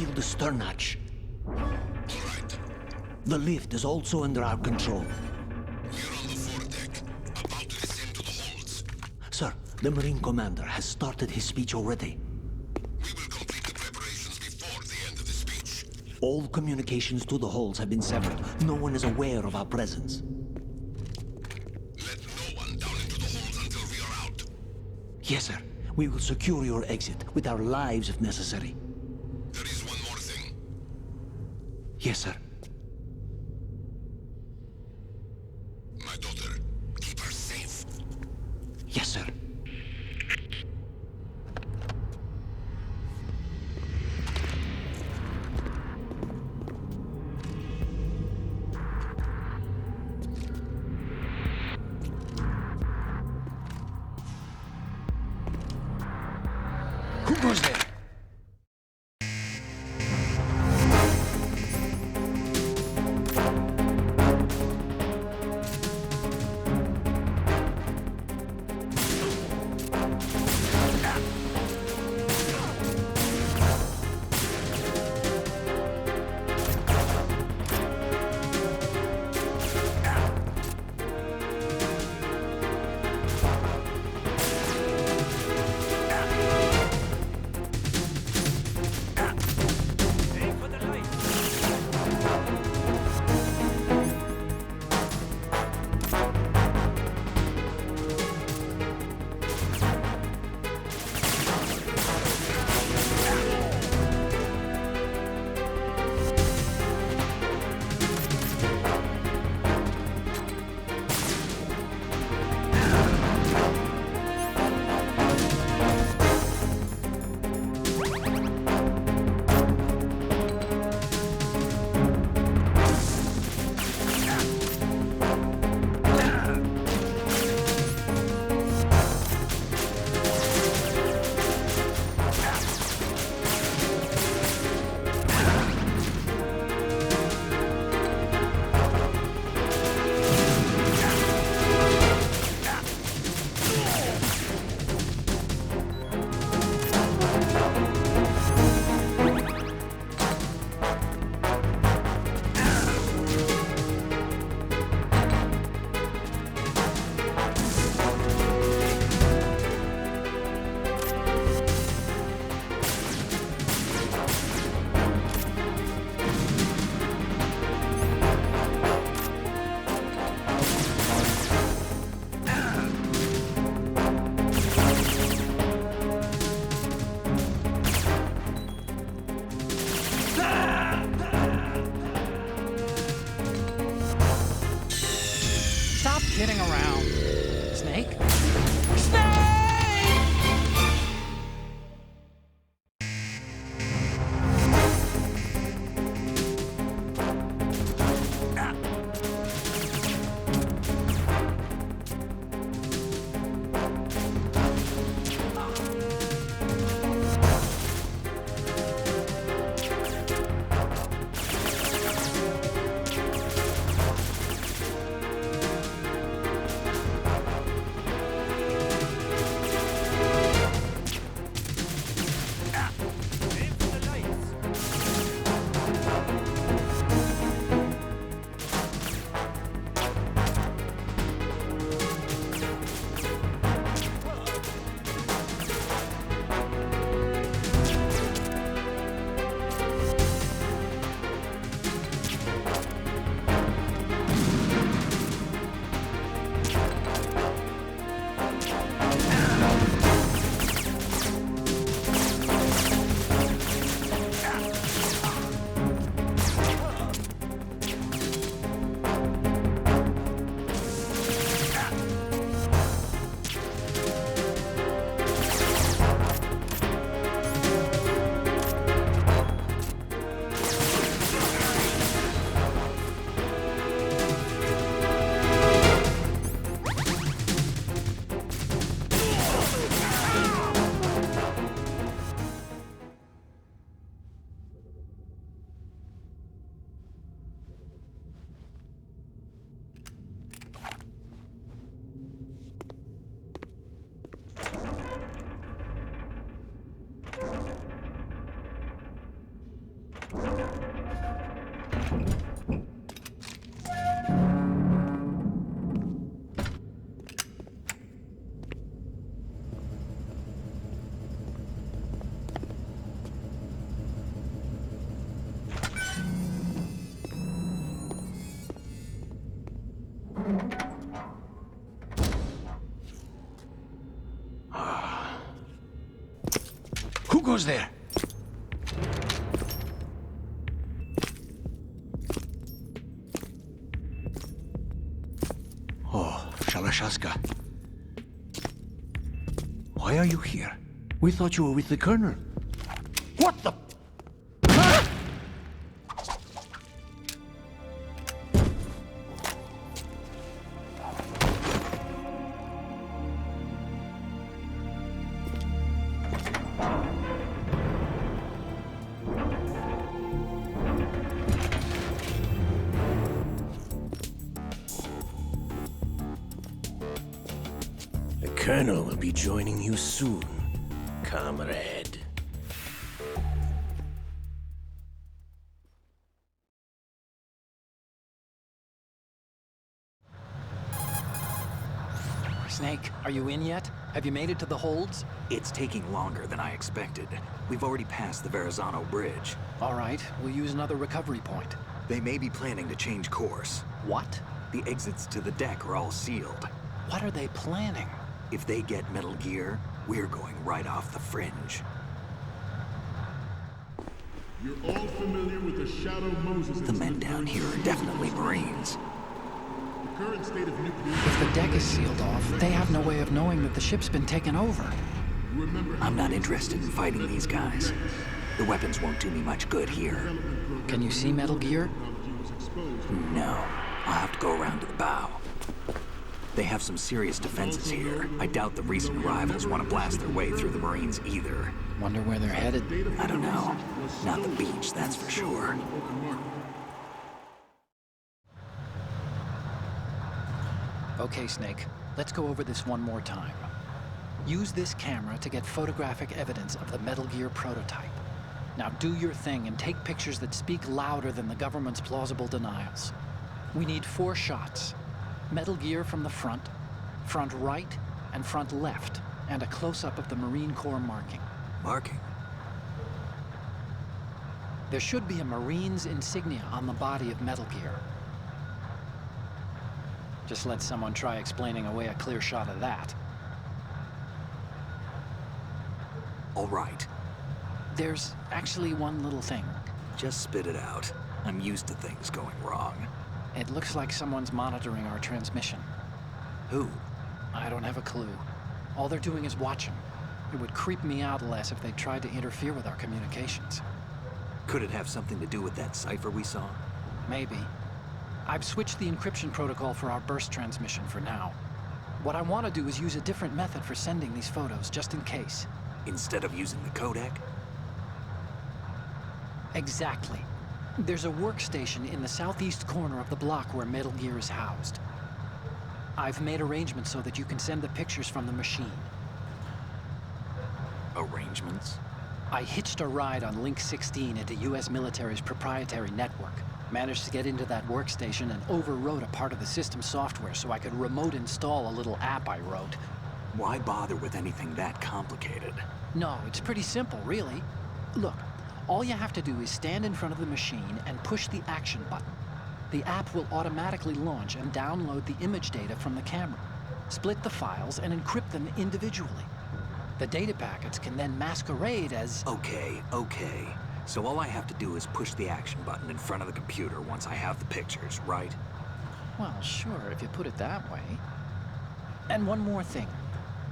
seal the stern hatch. All right. The lift is also under our control. We're on the foredeck, about to descend to the holds. Sir, the Marine Commander has started his speech already. We will complete the preparations before the end of the speech. All communications to the holds have been severed. No one is aware of our presence. Let no one down into the holds until we are out. Yes, sir. We will secure your exit with our lives if necessary. There is one more thing. Yes, sir. My daughter, keep her safe. Yes, sir. Who goes there? Stop kidding around. Snake? goes there? Oh, Shalashaska. Why are you here? We thought you were with the Colonel. What the... The Colonel will be joining you soon, comrade. Snake, are you in yet? Have you made it to the holds? It's taking longer than I expected. We've already passed the Verrazano Bridge. All right, we'll use another recovery point. They may be planning to change course. What? The exits to the deck are all sealed. What are they planning? If they get Metal Gear, we're going right off the fringe. You're all familiar with the Shadow Moses The men down here are definitely Marines. The current state of nuclear... If the deck is sealed off, they have no way of knowing that the ship's been taken over. Remember how I'm not interested in fighting these guys. The weapons won't do me much good here. Can you see Metal Gear? technology was exposed. No, I'll have to go around to the bow. They have some serious defenses here. I doubt the recent arrivals want to blast their way through the Marines either. Wonder where they're headed. I don't know. Not the beach, that's for sure. Okay, Snake, let's go over this one more time. Use this camera to get photographic evidence of the Metal Gear prototype. Now do your thing and take pictures that speak louder than the government's plausible denials. We need 4 shots. Metal Gear from the front right, and front left, and a close-up of the Marine Corps marking. Marking? There should be a Marine's insignia on the body of Metal Gear. Just let someone try explaining away a clear shot of that. All right. There's actually one little thing. Just spit it out. I'm used to things going wrong. It looks like someone's monitoring our transmission. Who? I don't have a clue. All they're doing is watching. It would creep me out less if they tried to interfere with our communications. Could it have something to do with that cipher we saw? Maybe. I've switched the encryption protocol for our burst transmission for now. What I want to do is use a different method for sending these photos, just in case. Instead of using the codec? Exactly. There's a workstation in the southeast corner of the block where Metal Gear is housed. I've made arrangements so that you can send the pictures from the machine. Arrangements? I hitched a ride on Link 16 into US military's proprietary network. Managed to get into that workstation and overwrote a part of the system software so I could remote install a little app I wrote. Why bother with anything that complicated? No, it's pretty simple, really. Look, all you have to do is stand in front of the machine and push the action button. The app will automatically launch and download the image data from the camera, split the files, and encrypt them individually. The data packets can then masquerade as... Okay. So all I have to do is push the action button in front of the computer once I have the pictures, right? Well, sure, if you put it that way. And one more thing.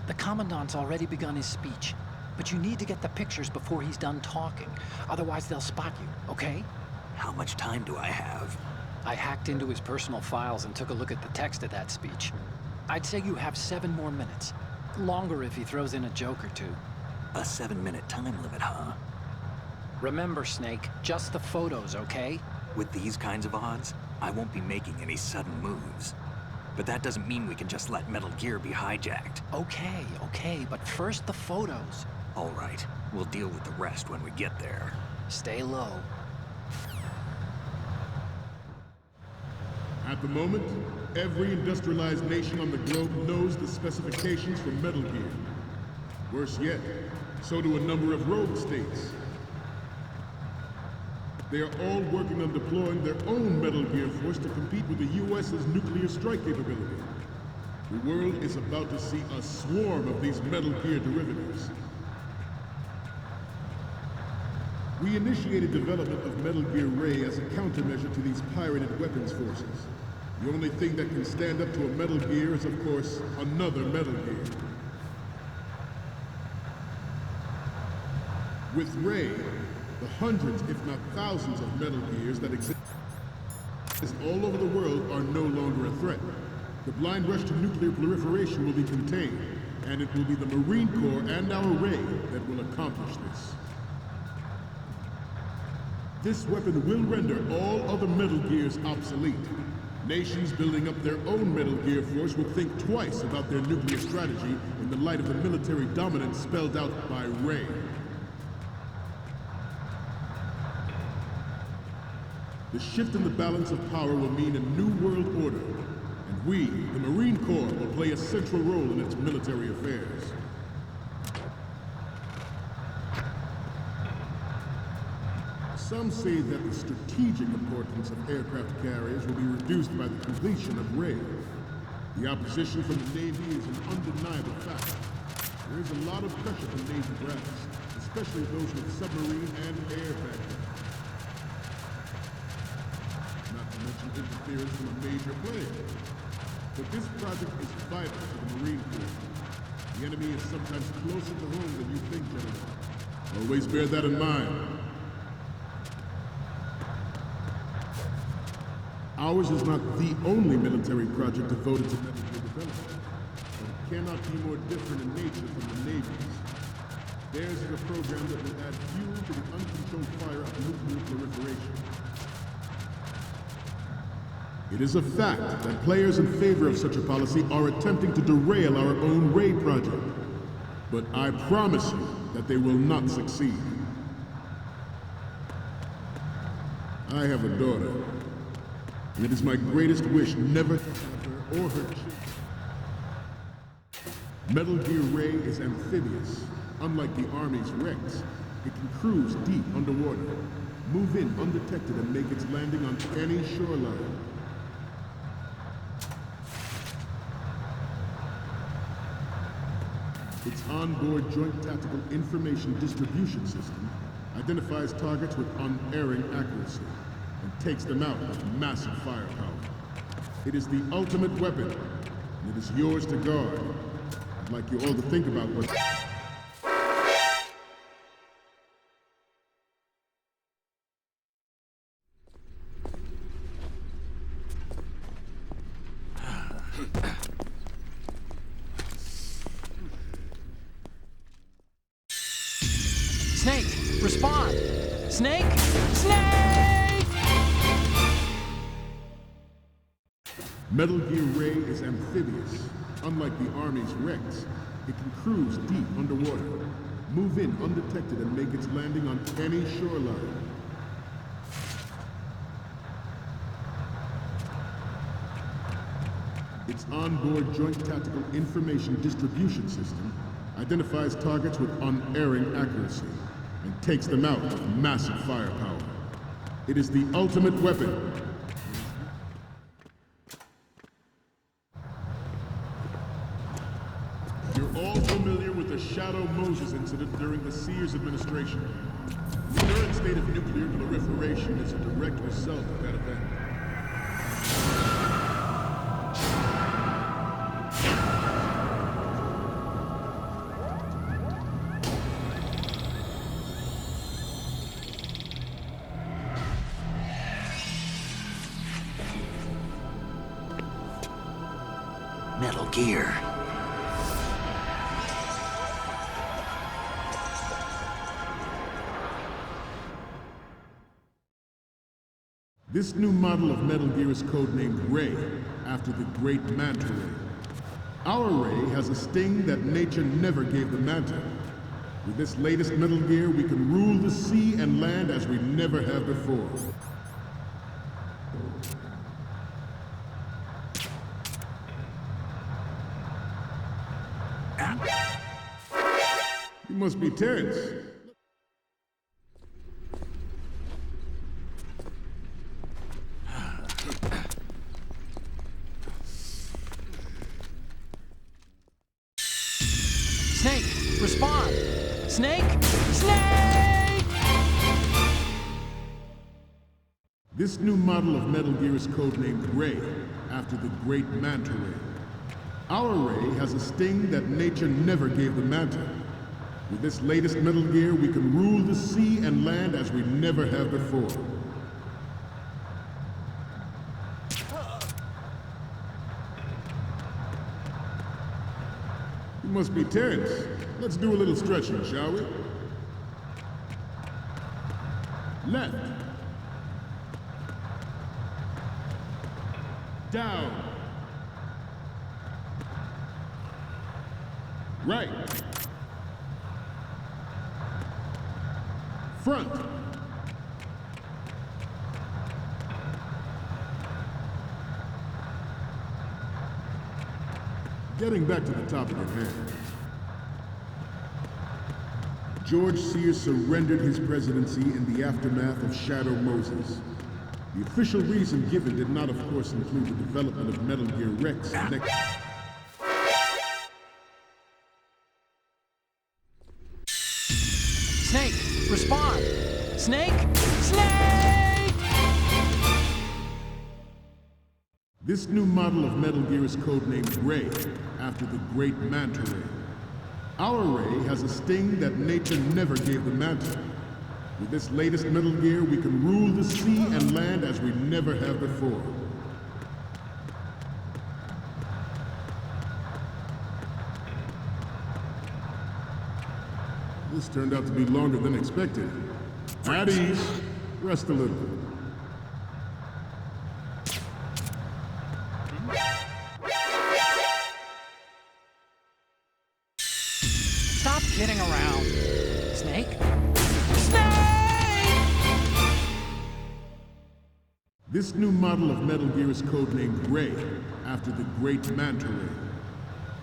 The Commandant's already begun his speech, but you need to get the pictures before he's done talking. Otherwise, they'll spot you, okay? How much time do I have? I hacked into his personal files and took a look at the text of that speech. I'd say you have 7 more minutes. Longer if he throws in a joke or two. A 7-minute time limit, huh? Remember, Snake, just the photos, okay? With these kinds of odds, I won't be making any sudden moves. But that doesn't mean we can just let Metal Gear be hijacked. Okay, but first the photos. All right, we'll deal with the rest when we get there. Stay low. At the moment, every industrialized nation on the globe knows the specifications for Metal Gear. Worse yet, so do a number of rogue states. They are all working on deploying their own Metal Gear force to compete with the US's nuclear strike capability. The world is about to see a swarm of these Metal Gear derivatives. We initiated development of Metal Gear Ray as a countermeasure to these pirated weapons forces. The only thing that can stand up to a Metal Gear is, of course, another Metal Gear. With Ray, the hundreds, if not thousands, of Metal Gears that exist all over the world are no longer a threat. The blind rush to nuclear proliferation will be contained, and it will be the Marine Corps and our Ray that will accomplish this. This weapon will render all other Metal Gears obsolete. Nations building up their own Metal Gear force will think twice about their nuclear strategy in the light of the military dominance spelled out by Ray. The shift in the balance of power will mean a new world order, and we, the Marine Corps, will play a central role in its military affairs. Some say that the strategic importance of aircraft carriers will be reduced by the completion of Ray. The opposition from the Navy is an undeniable fact. There is a lot of pressure from Navy brass, especially those with submarine and air backgrounds. Not to mention interference from a major player. But this project is vital to the Marine Corps. The enemy is sometimes closer to home than you think, gentlemen. Always bear that in mind. Ours is not the only military project devoted to Metal Gear development, but it cannot be more different in nature from the Navy's. Theirs is a program that will add fuel to the uncontrolled fire of nuclear proliferation. It is a fact that players in favor of such a policy are attempting to derail our own Ray project. But I promise you that they will not succeed. I have a daughter, and it is my greatest wish never to have her or her children. Metal Gear Ray is amphibious. Unlike the Army's Rex, it can cruise deep underwater, move in undetected, and make its landing on any shoreline. Its onboard Joint Tactical Information Distribution System identifies targets with unerring accuracy and takes them out with massive firepower. It is the ultimate weapon, and it is yours to guard. I'd like you all to think about what... Snake, respond! Snake! Snake! Metal Gear Ray is amphibious. Unlike the Army's Rex, it can cruise deep underwater, move in undetected, and make its landing on any shoreline. Its onboard Joint Tactical Information Distribution System identifies targets with unerring accuracy and takes them out with massive firepower. It is the ultimate weapon. You're all familiar with the Shadow Moses incident during the Sears administration. The current state of nuclear proliferation is a direct result of that event. Metal Gear. This new model of Metal Gear is codenamed Ray, after the great Manta Ray. Our Ray has a sting that nature never gave the Manta. With this latest Metal Gear, we can rule the sea and land as we never have before. You must be tense. Snake, respond! Snake! Snake! This new model of Metal Gear is codenamed Ray, after the great Manta Ray. Our Ray has a sting that nature never gave the Manta. With this latest Metal Gear, we can rule the sea and land as we never have before. You must be tense. Let's do a little stretching, shall we? Left. Down. Right. Front. Getting back to the topic at hand. George Sears surrendered his presidency in the aftermath of Shadow Moses. The official reason given did not, of course, include the development of Metal Gear Rex. Snake, respond! Snake! Snake! This new model of Metal Gear is codenamed Ray, after the great Manta Ray. Our Ray has a sting that nature never gave the Manta. With this latest Metal Gear, we can rule the sea and land as we never have before. This turned out to be longer than expected. At ease. Rest a little. Stop kidding around. Snake? Snake! This new model of Metal Gear is codenamed Ray, after the great Manta Ray.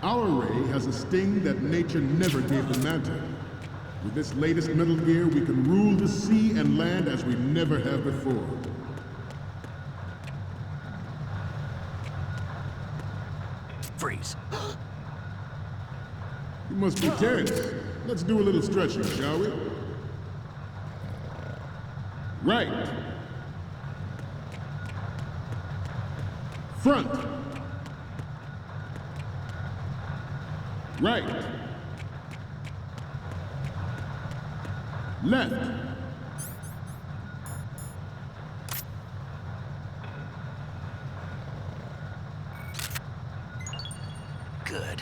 Our Ray has a sting that nature never gave the Manta. With this latest Metal Gear, we can rule the sea and land as we never have before. Freeze. You must be tense. Let's do a little stretching, shall we? Right. Front. Right. Left. Good.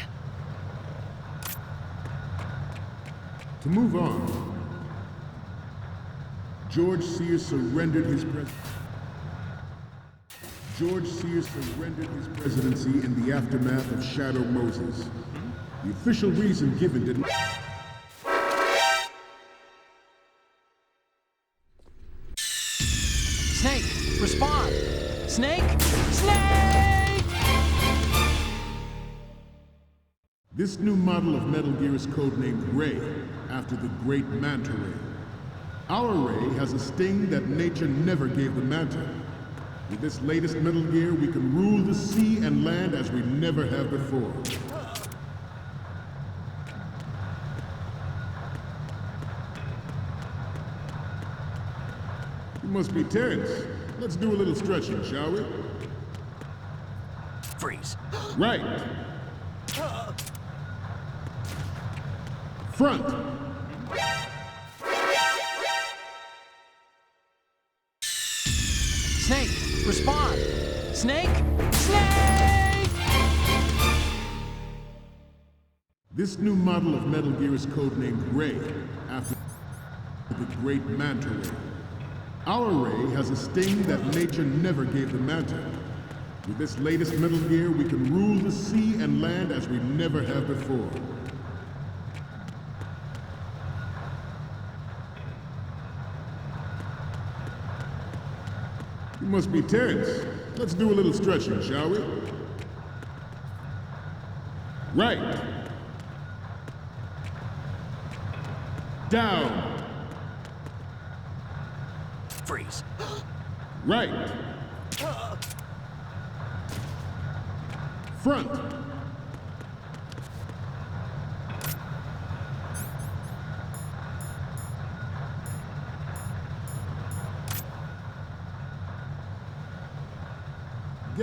To move on, George Sears surrendered his presidency in the aftermath of Shadow Moses. The official reason given did not... Snake, respond! Snake! Snake! This new model of Metal Gear is codenamed Ray, after the great Manta Ray. Our Ray has a sting that nature never gave the Manta. With this latest Metal Gear, we can rule the sea and land as we never have before. You must be tense. Let's do a little stretching, shall we? Freeze. Right. Front. Snake, respond! Snake! Snake! This new model of Metal Gear is codenamed Ray, after the great Manta Ray. Our Ray has a sting that nature never gave the Manta. With this latest Metal Gear, we can rule the sea and land as we never have before. You must be tense. Let's do a little stretching, shall we? Right. Down. Freeze. Right. Front.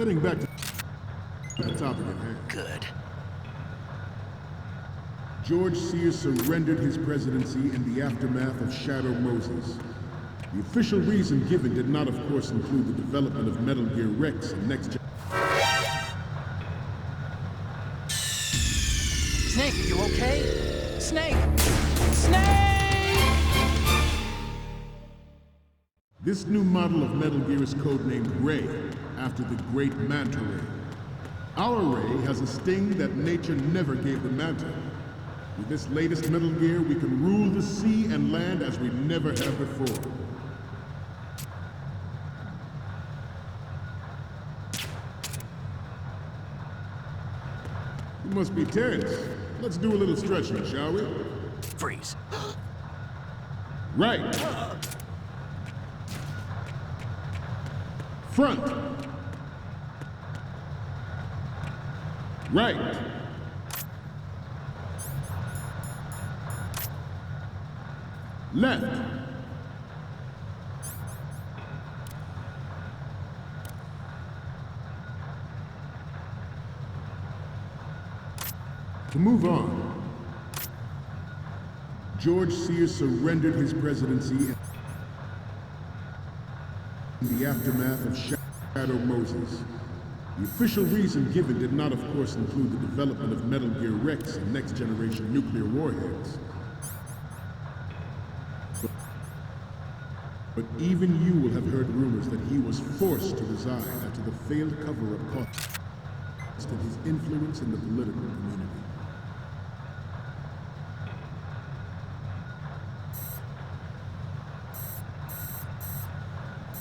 Getting back to the topic at hand. Good. George Sears surrendered his presidency in the aftermath of Shadow Moses. The official reason given did not, of course, include the development of Metal Gear Rex and Next Gen. Snake, are you okay? Snake! Snake! This new model of Metal Gear is codenamed Ray, after the great Manta Ray. Our Ray has a sting that nature never gave the Manta. With this latest Metal Gear, we can rule the sea and land as we never have before. You must be tense. Let's do a little stretching, shall we? Freeze. Right. Front. Right. Left. To move on, George Sears surrendered his presidency in the aftermath of Shadow Moses. The official reason given did not, of course, include the development of Metal Gear Rex and next-generation nuclear warheads. But even you will have heard rumors that he was forced to resign after the failed cover-up cost him his influence in the political community.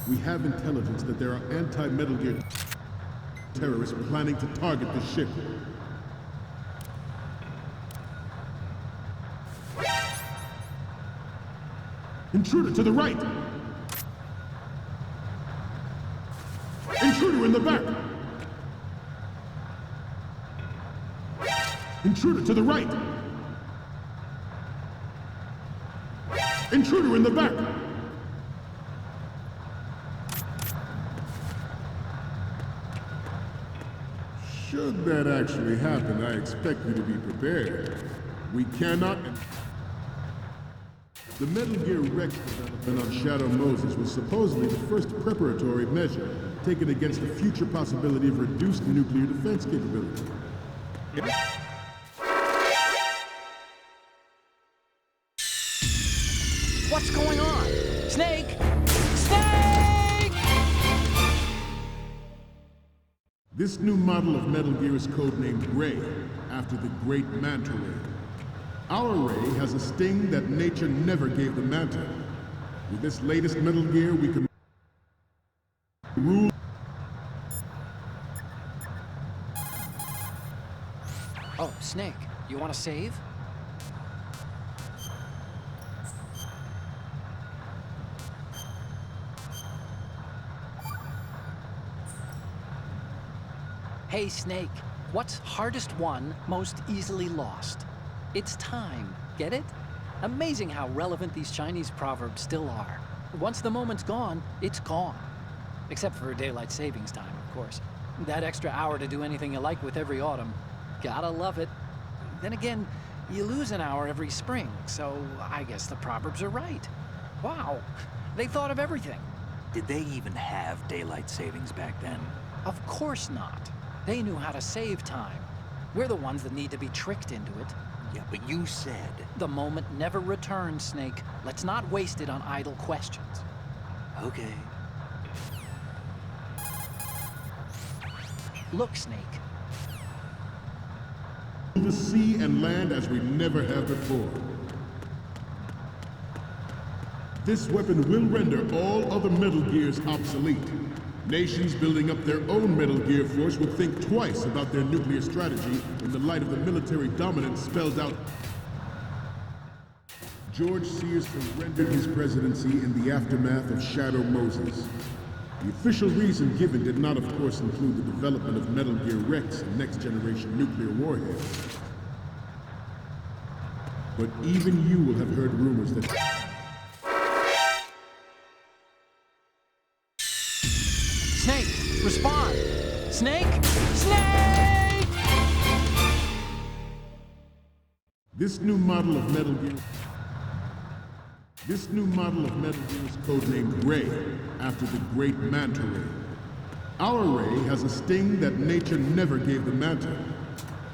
We have intelligence that there are anti-Metal Gear terrorists planning to target the ship. Intruder to the right! Intruder in the back! Intruder to the right! Intruder in the back! Should that actually happen, I expect you to be prepared. We cannot... The Metal Gear Rex development on Shadow Moses was supposedly the first preparatory measure taken against the future possibility of reduced nuclear defense capability. What's going on? Snake! Snake! This new model of Metal Gear is codenamed Ray, after the great Manta Ray. Our Ray has a sting that nature never gave the Manta. With this latest Metal Gear, we can rule. Oh, Snake, you want to save? Hey, Snake, what's hardest won, most easily lost? It's time, get it? Amazing how relevant these Chinese proverbs still are. Once the moment's gone, it's gone. Except for daylight savings time, of course. That extra hour to do anything you like with every autumn. Gotta love it. Then again, you lose an hour every spring, so I guess the proverbs are right. Wow, they thought of everything. Did they even have daylight savings back then? Of course not. They knew how to save time. We're the ones that need to be tricked into it. Yeah, but you said... The moment never returns, Snake. Let's not waste it on idle questions. Okay. Look, Snake. The sea and land as we never have before. This weapon will render all other Metal Gears obsolete. Nations building up their own Metal Gear force would think twice about their nuclear strategy in the light of the military dominance spelled out. George Sears surrendered his presidency in the aftermath of Shadow Moses. The official reason given did not, of course, include the development of Metal Gear Rex and next-generation nuclear warheads. But even you will have heard rumors that... Snake, respond! Snake! Snake! This new model of Metal Gear is codenamed Ray, after the great Manta Ray. Our Ray has a sting that nature never gave the Manta.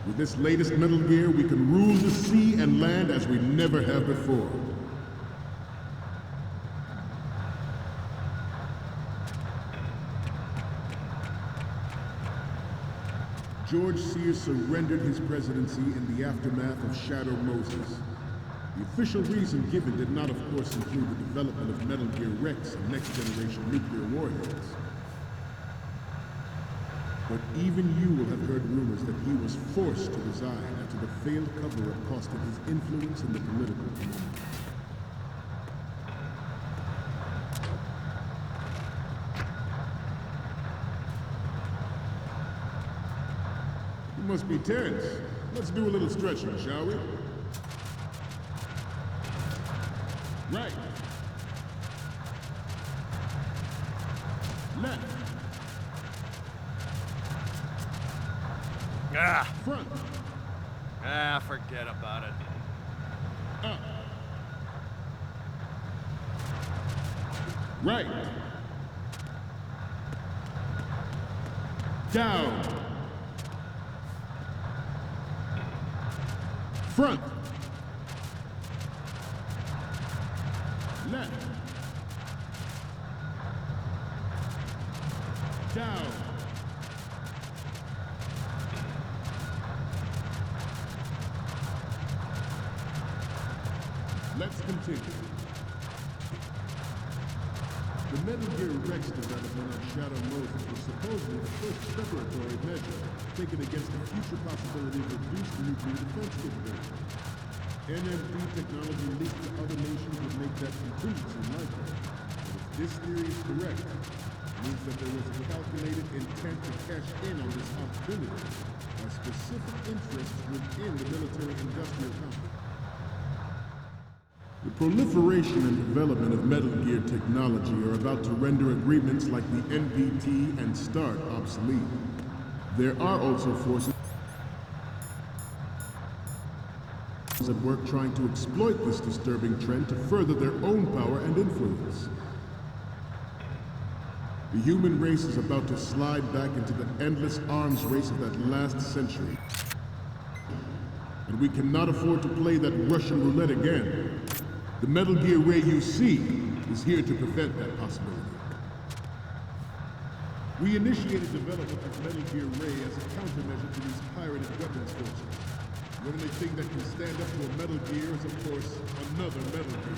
With this latest Metal Gear, we can rule the sea and land as we never have before. George Sears surrendered his presidency in the aftermath of Shadow Moses. The official reason given did not, of course, include the development of Metal Gear Rex and next-generation nuclear warheads. But even you will have heard rumors that he was forced to resign after the failed cover-up cost him his influence in the political community. You must be tense. Let's do a little stretching, shall we? Right. Left. Ah, Front. forget about it. Up. Right. Down. Front. Left. Down. Let's continue. The Metal Gear Rex development on Shadow Moses was supposedly the first preparatory measure taken against the future possibility of reduced nuclear defense capability. NMD technology leaked to other nations would make that contingency likely. But if this theory is correct, it means that there was a calculated intent to cash in on this opportunity by specific interests within the military-industrial complex. The proliferation and development of Metal Gear technology are about to render agreements like the NPT and START obsolete. There are also forces at work trying to exploit this disturbing trend to further their own power and influence. The human race is about to slide back into the endless arms race of that last century. And we cannot afford to play that Russian roulette again. The Metal Gear Ray you see is here to prevent that possibility. We initiated development of Metal Gear Ray as a countermeasure to these pirated weapons forces. The only thing that can stand up to a Metal Gear is, of course, another Metal Gear.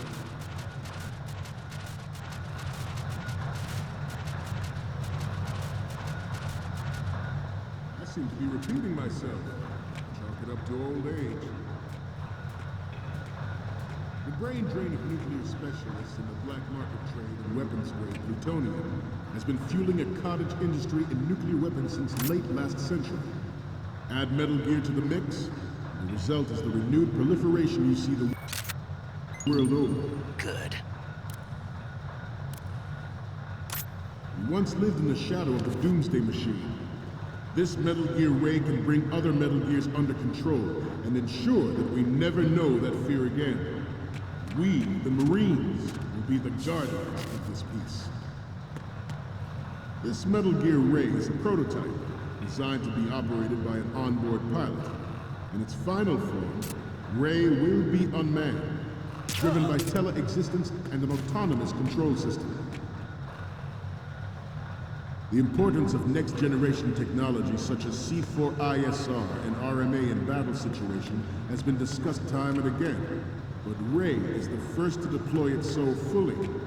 I seem to be repeating myself. Chalk it up to old age. The brain drain of nuclear specialists in the black market trade and weapons grade plutonium has been fueling a cottage industry in nuclear weapons since late last century. Add Metal Gear to the mix, and the result is the renewed proliferation you see the world over. Good. We once lived in the shadow of the Doomsday Machine. This Metal Gear Ray can bring other Metal Gears under control and ensure that we never know that fear again. We, the Marines, will be the guardians of this peace. This Metal Gear Ray is a prototype, designed to be operated by an onboard pilot. In its final form, Ray will be unmanned, driven by tele-existence and an autonomous control system. The importance of next-generation technology such as C4ISR and RMA in battle situation has been discussed time and again. But Ray is the first to deploy it so fully. With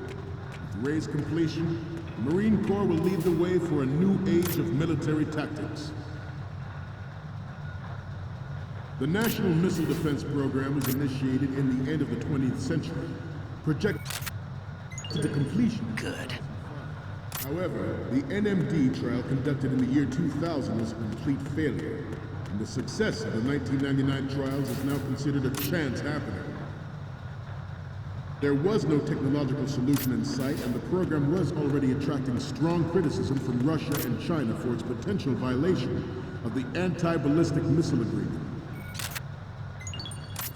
Ray's completion, the Marine Corps will lead the way for a new age of military tactics. The National Missile Defense Program was initiated in the end of the 20th century, projected to completion. Good. However, the NMD trial conducted in the year 2000 was a complete failure, and the success of the 1999 trials is now considered a chance happening. There was no technological solution in sight, and the program was already attracting strong criticism from Russia and China for its potential violation of the Anti-Ballistic Missile Agreement.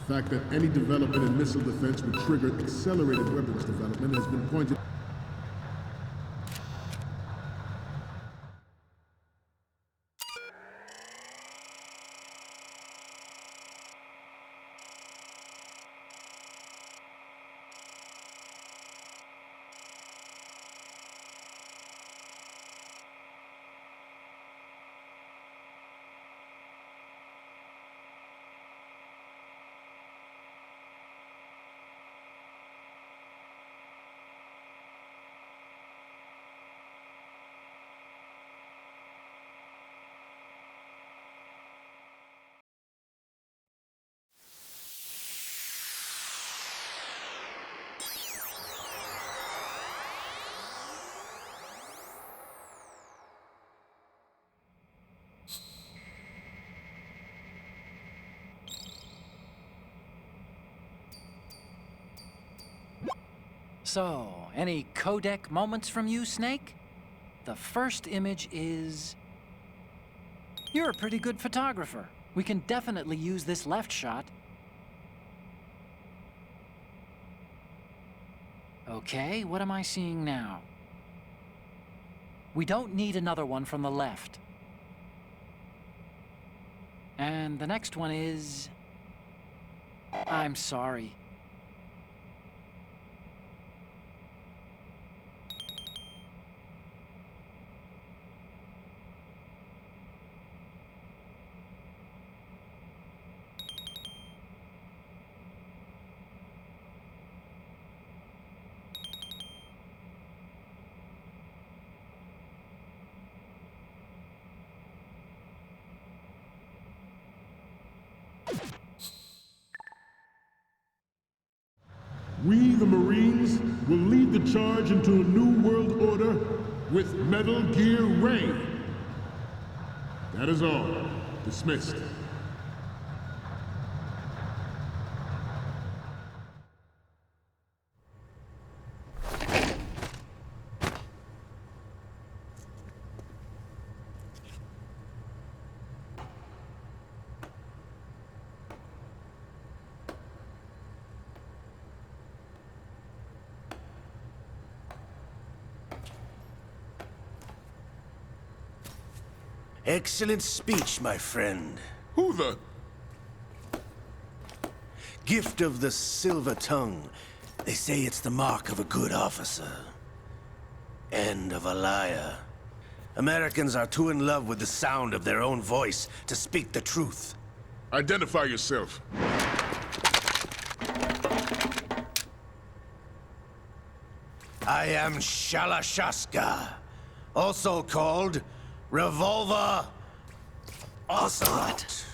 The fact that any development in missile defense would trigger accelerated weapons development has been pointed. So, any codec moments from you, Snake? The first image is... You're a pretty good photographer. We can definitely use this left shot. Okay, what am I seeing now? We don't need another one from the left. And the next one is... I'm sorry. We, the Marines, will lead the charge into a new world order with Metal Gear Ray. That is all. Dismissed. Excellent speech, my friend. Who the... Gift of the silver tongue. They say it's the mark of a good officer. And of a liar. Americans are too in love with the sound of their own voice to speak the truth. Identify yourself. I am Shalashaska, also called Revolver Ocelot.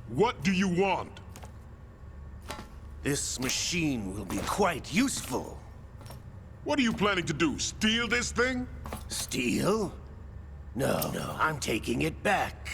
What do you want? This machine will be quite useful. What are you planning to do? Steal this thing? Steal? No, I'm taking it back.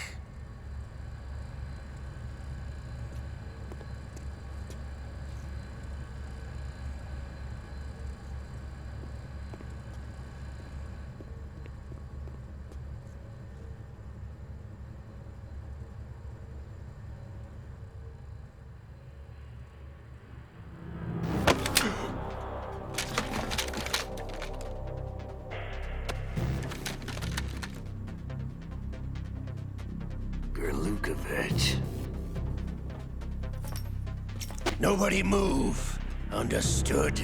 Gerlukovich. Nobody move. Understood?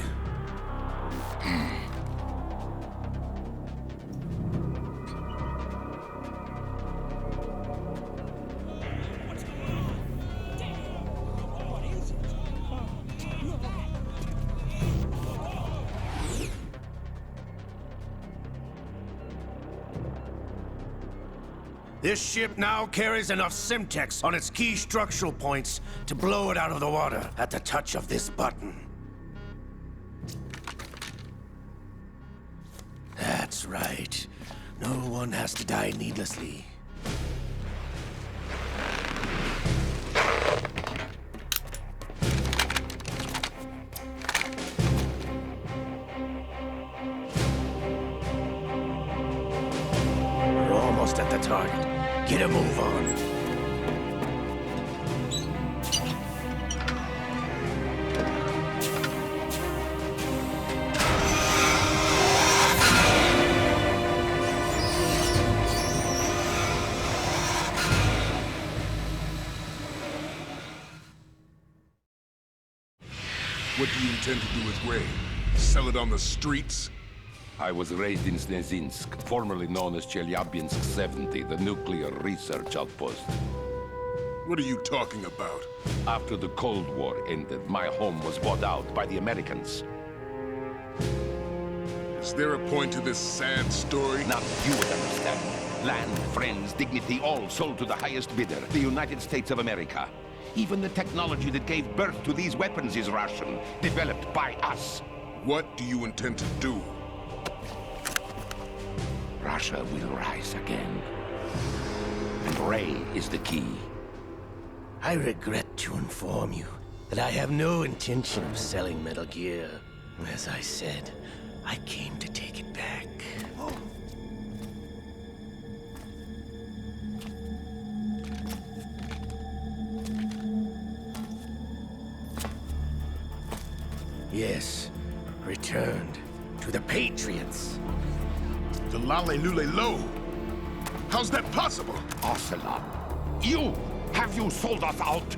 This ship now carries enough Simtex on its key structural points to blow it out of the water at the touch of this button. That's right. No one has to die needlessly. We're almost at the target. Get a move on. What do you intend to do with Ray? Sell it on the streets? I was raised in Snezinsk, formerly known as Chelyabinsk 70, the nuclear research outpost. What are you talking about? After the Cold War ended, my home was bought out by the Americans. Is there a point to this sad story? Now you would understand. Land, friends, dignity, all sold to the highest bidder, the United States of America. Even the technology that gave birth to these weapons is Russian, developed by us. What do you intend to do? Russia will rise again. And Ray is the key. I regret to inform you that I have no intention of selling Metal Gear. As I said, I came to take it back. Yes, returned to the Patriots. The Lale Lule Lo? How's that possible? Ocelot, have you sold us out?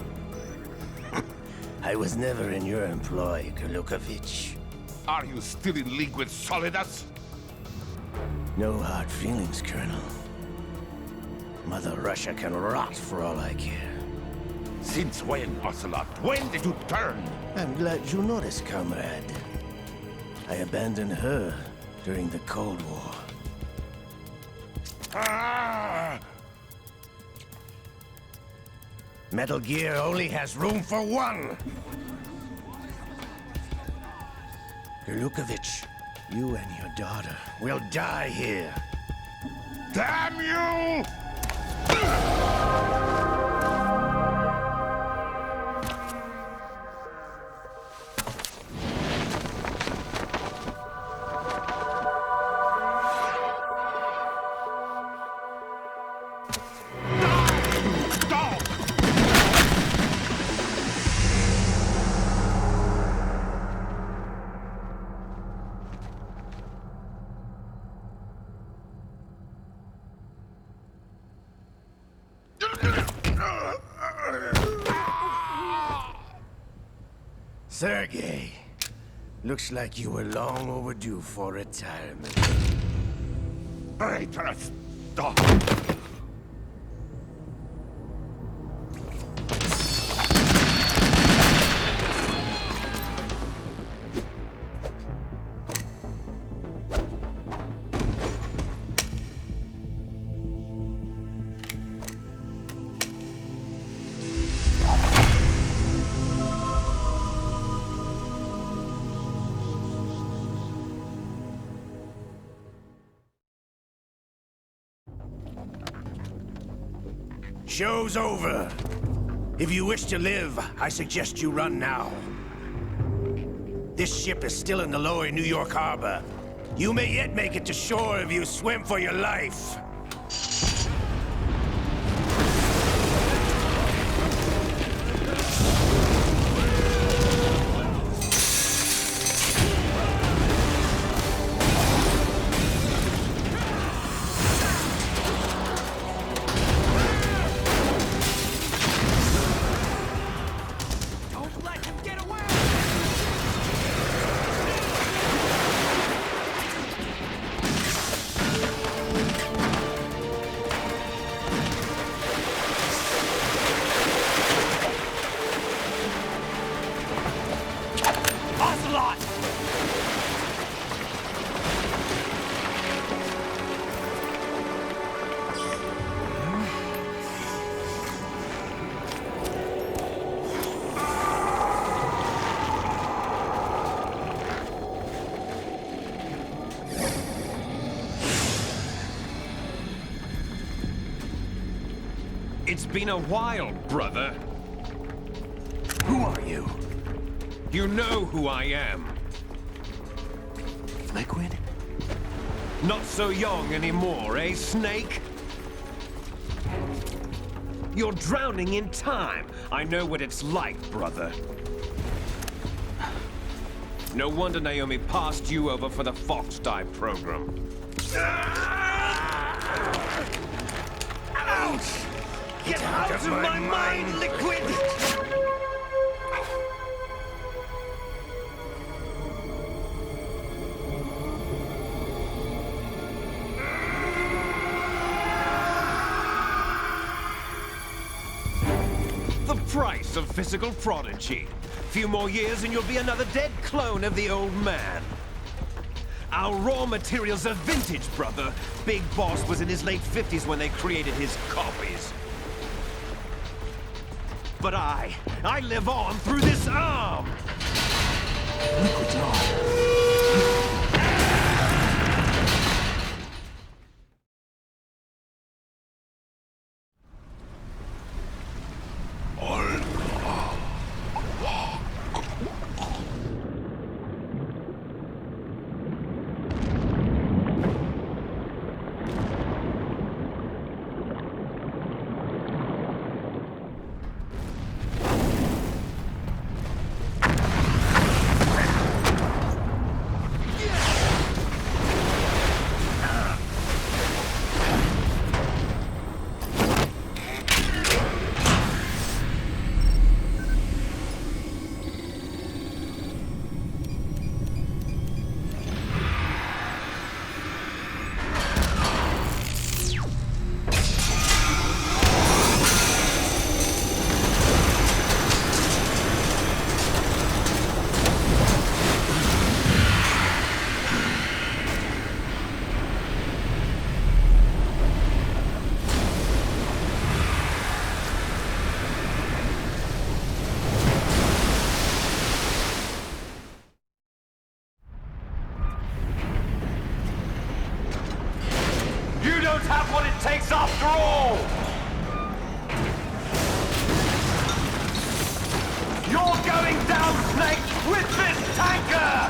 I was never in your employ, Gurlukovich. Are you still in league with Solidus? No hard feelings, Colonel. Mother Russia can rot for all I care. Since when, Ocelot? When did you turn? I'm glad you noticed, comrade. I abandoned her during the Cold War. Ah! Metal Gear only has room for one! Gurlukovich, you and your daughter will die here. Damn you! Sergei, looks like you were long overdue for retirement. Traitorous dog! Show's over. If you wish to live, I suggest you run now. This ship is still in the lower New York harbor. You may yet make it to shore if you swim for your life. It's been a while, brother. Who are you? You know who I am. Liquid? Not so young anymore, eh, Snake? You're drowning in time. I know what it's like, brother. No wonder Naomi passed you over for the Fox Die program. Ouch! Get out of my mind, Liquid! The price of physical prodigy. Few more years and you'll be another dead clone of the old man. Our raw materials are vintage, brother. Big Boss was in his late 50s when they created his copies. But I live on through this arm! Liquid's on. You don't have what it takes after all! You're going down, Snake, with this tanker!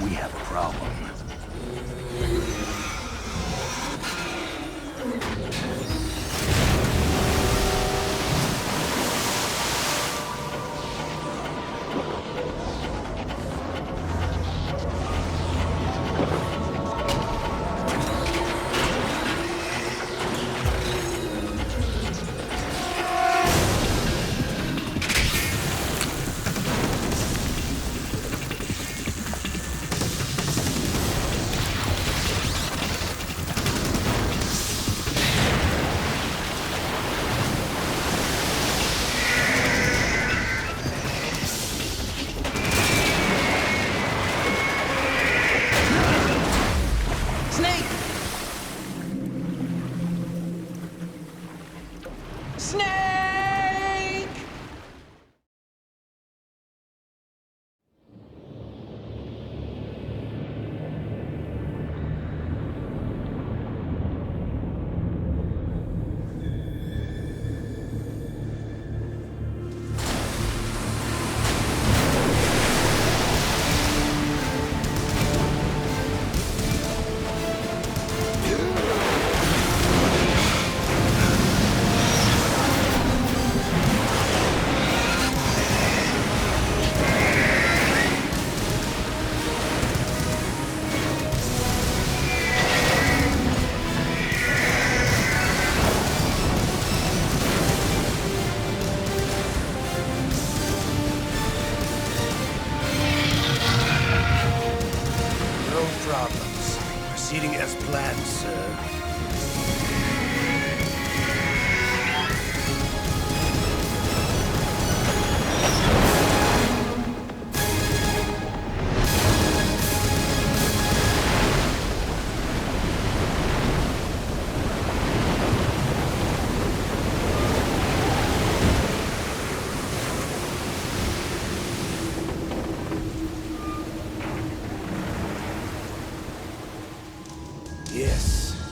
We have a problem.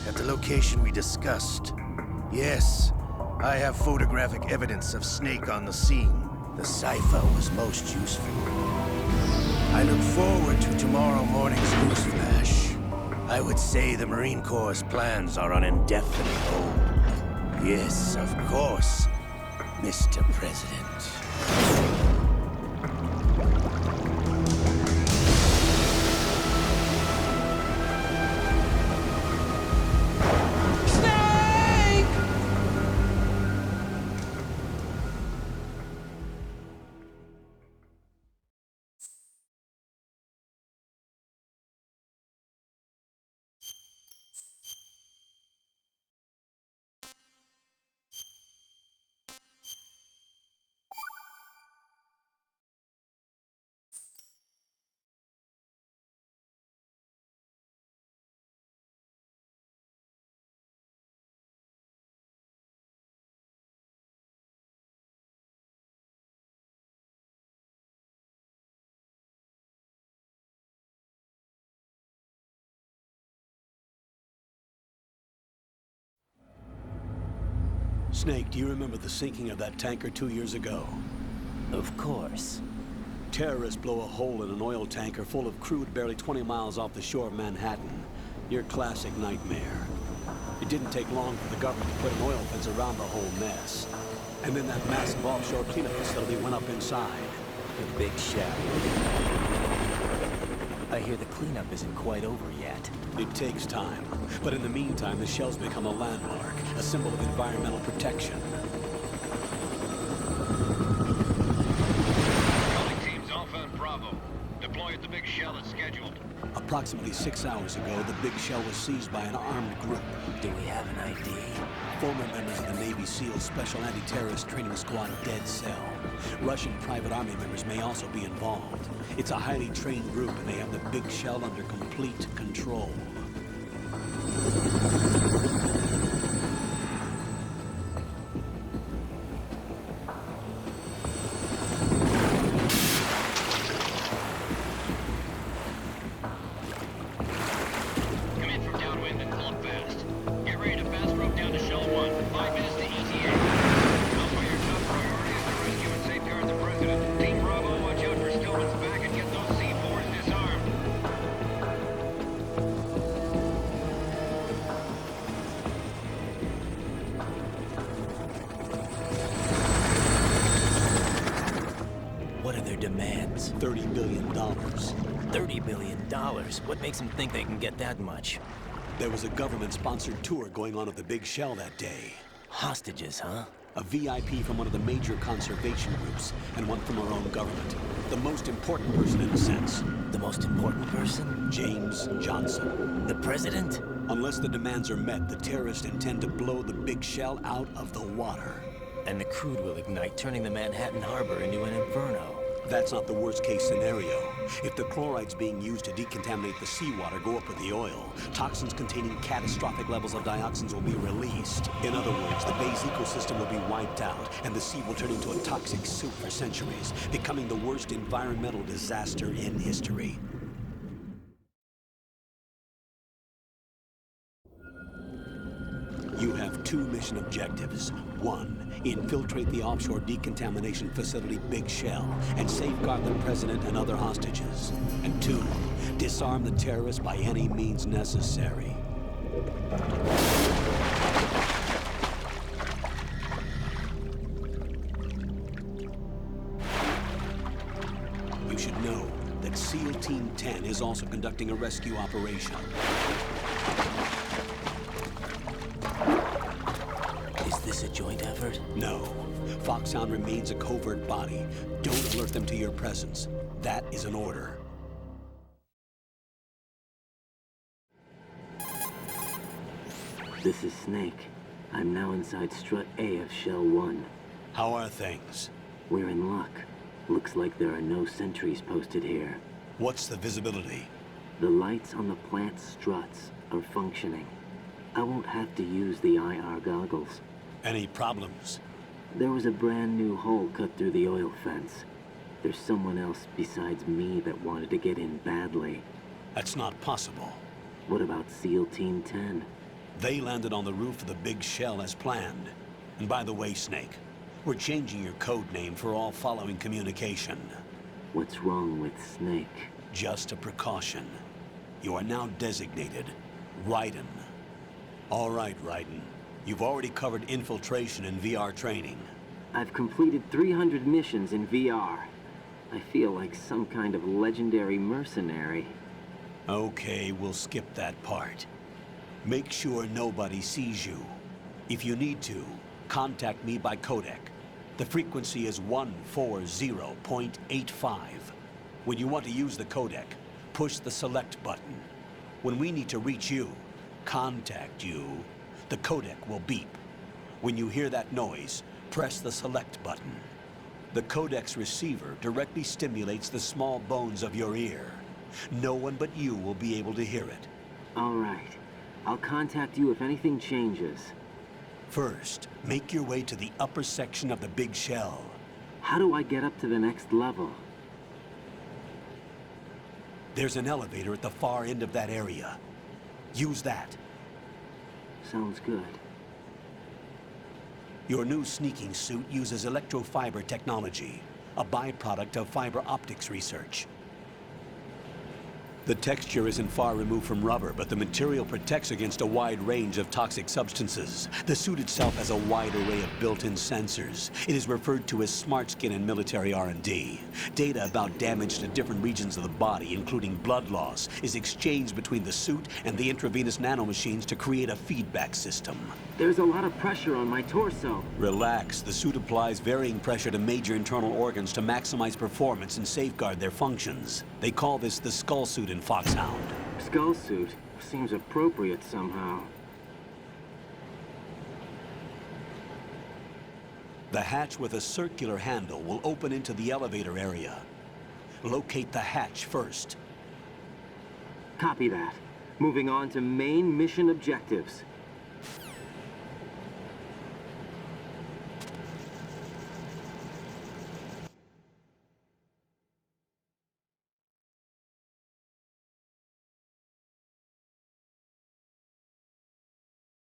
at the location we discussed. Yes, I have photographic evidence of Snake on the scene. The cipher was most useful. I look forward to tomorrow morning's news flash. I would say the Marine Corps' plans are on indefinite hold. Yes, of course, Mr. President. Snake, do you remember the sinking of that tanker 2 years ago? Of course. Terrorists blow a hole in an oil tanker full of crude barely 20 miles off the shore of Manhattan. Your classic nightmare. It didn't take long for the government to put an oil fence around the whole mess. And then that massive offshore cleanup facility went up inside. The Big Shell. I hear the cleanup isn't quite over yet. It takes time. But in the meantime, the shell's become a landmark, a symbol of environmental protection. Calling teams Alpha and Bravo. Deploy at the Big Shell as scheduled. Approximately 6 hours ago, the Big Shell was seized by an armed group. Do we have an ID? Former members of the Navy SEALs Special Anti-Terrorist Training Squad Dead Cell. Russian private army members may also be involved. It's a highly trained group, and they have the Big Shell under complete control. Come in from downwind and pull up fast. Get ready to fast rope down to Shell 1. 5 minutes to ETA. Alpha, your top priority is to rescue and safeguard the President. Team Bravo, watch out for Stillman's back and get those C4s disarmed. What are their demands? $30 billion. $30 billion? What makes them think they can get that much? There was a government-sponsored tour going on at the Big Shell that day. Hostages, huh? A VIP from one of the major conservation groups, and one from our own government. The most important person in a sense. The most important person? James Johnson. The President? Unless the demands are met, the terrorists intend to blow the Big Shell out of the water. And the crude will ignite, turning the Manhattan Harbor into an inferno. That's not the worst-case scenario. If the chlorides being used to decontaminate the seawater go up with the oil, toxins containing catastrophic levels of dioxins will be released. In other words, the bay's ecosystem will be wiped out, and the sea will turn into a toxic soup for centuries, becoming the worst environmental disaster in history. You have 2 mission objectives. 1, infiltrate the offshore decontamination facility Big Shell and safeguard the President and other hostages. And 2, disarm the terrorists by any means necessary. You should know that SEAL Team 10 is also conducting a rescue operation. Is this a joint effort? No. Foxhound remains a covert body. Don't alert them to your presence. That is an order. This is Snake. I'm now inside Strut A of Shell 1. How are things? We're in luck. Looks like there are no sentries posted here. What's the visibility? The lights on the plant struts are functioning. I won't have to use the IR goggles. Any problems? There was a brand new hole cut through the oil fence. There's someone else besides me that wanted to get in badly. That's not possible. What about SEAL Team 10? They landed on the roof of the big shell as planned. And by the way, Snake, we're changing your code name for all following communication. What's wrong with Snake? Just a precaution. You are now designated Raiden. All right, Raiden. You've already covered infiltration and VR training. I've completed 300 missions in VR. I feel like some kind of legendary mercenary. Okay, we'll skip that part. Make sure nobody sees you. If you need to, contact me by codec. The frequency is 140.85. When you want to use the codec, push the select button. When we need to reach you, contact you, the codec will beep. When you hear that noise, press the select button. The codec's receiver directly stimulates the small bones of your ear. No one but you will be able to hear it. All right. I'll contact you if anything changes. First, make your way to the upper section of the big shell. How do I get up to the next level? There's an elevator at the far end of that area. Use that. Sounds good. Your new sneaking suit uses electrofiber technology, a byproduct of fiber optics research. The texture isn't far removed from rubber, but the material protects against a wide range of toxic substances. The suit itself has a wide array of built-in sensors. It is referred to as smart skin in military R&D. Data about damage to different regions of the body, including blood loss, is exchanged between the suit and the intravenous nanomachines to create a feedback system. There's a lot of pressure on my torso. Relax. The suit applies varying pressure to major internal organs to maximize performance and safeguard their functions. They call this the skull suit in Foxhound. Skull suit seems appropriate somehow. The hatch with a circular handle will open into the elevator area. Locate the hatch first. Copy that. Moving on to main mission objectives.